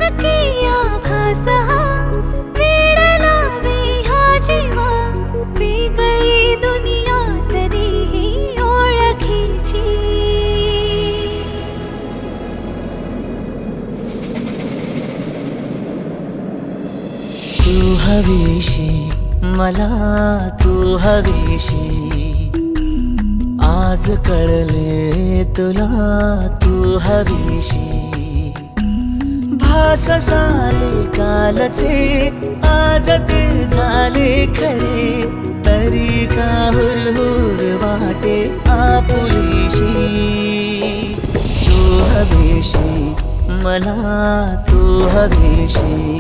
नक्की आभास हा वेड लावे ह्या जीवा वेगळी दुनिया तरीही ओळखीची तू हवीशी मला तू हवीशी आज कळले तुला तू हवीशी भास सारे कालचे आज ते झाले खरे तरी का हुरहुर वाटे आपुलीशी तू हवीशी मला तू हवीशी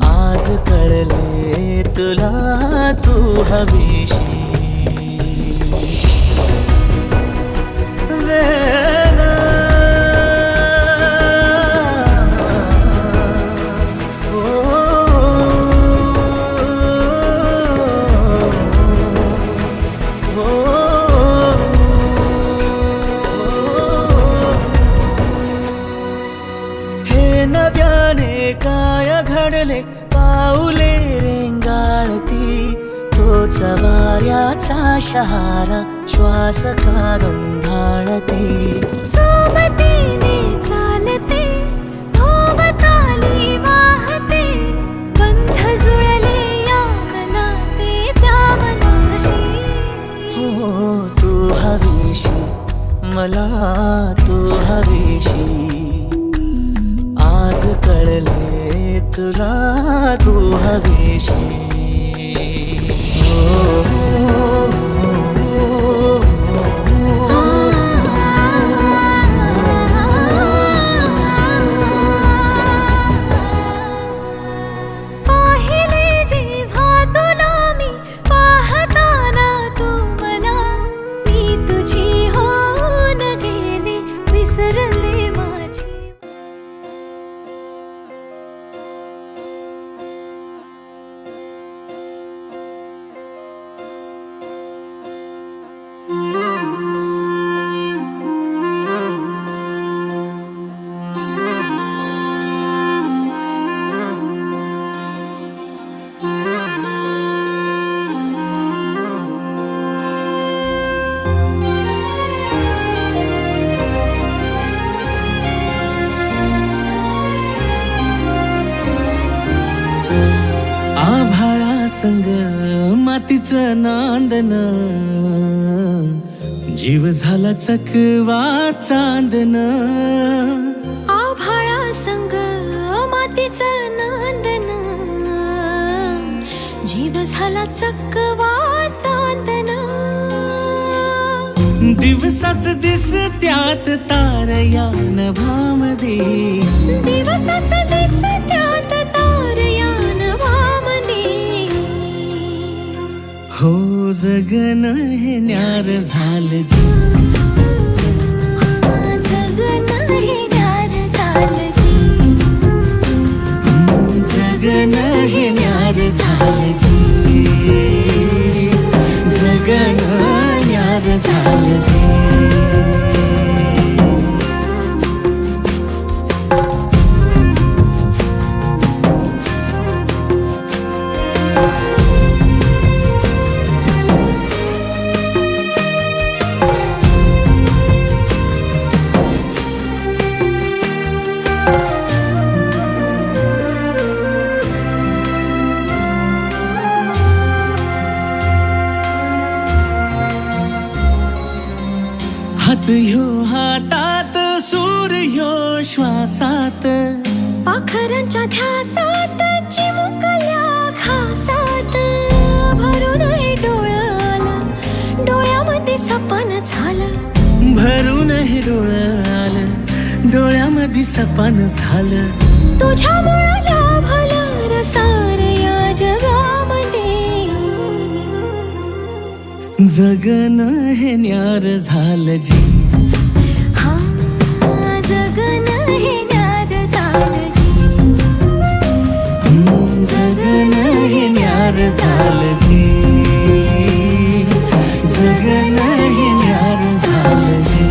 आज कळले तुला तू हवीशी हे नव्याने काय घडले पाऊले रेंगाळती तोच वाऱ्याचा शहारा श्वास का गंधाळते सोबतीने चालते भोवताली वाहते बंध जुळले या मनाचे त्या मनाशी हो तू हवीशी मला तू हवीशी आज कळले तुला तू हवीशी पाहिले जेव्हा तुला मी पाहताना तू मला मी तुझी होऊन गेले विसरले माझी आभाळा संग मातीचं नांदन जीव झाला चकवा चांदन आभाळा संग मातीचं नांदन जीव झाला चकवा चांदन दिवसाच दिस त्यात तार या नभामध्ये दिवसाच दिस त्यात तार या नभामध्ये हो जगन हे न्यार झालं जी जगन हे न्यार झालं जी जगन हे न्यार झालं जी जगन न्यार झालं जी हात ह्यो हातात सूर ह्यो श्वासात पाखरांच्या ध्यासात चिमुकल्या घासात भरून हे डोळं आलं डोळ्यामध्ये सपन झालं भरून हे डोळं आलं डोळ्यामध्ये सपन झालं तुझ्यामुळं लाभलं रसार या जगामध्ये जगन हे न्यार झालं जी हा जगन हे न्यार झालं जी जगन हे न्यार झालं जी जगन हे न्यार झालं जी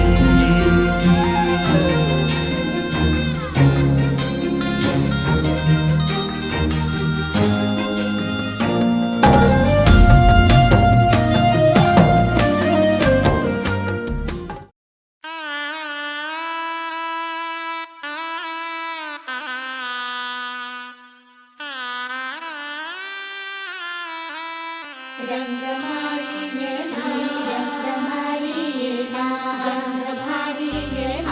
रंगमाळी येणार, रंगभारी येणार.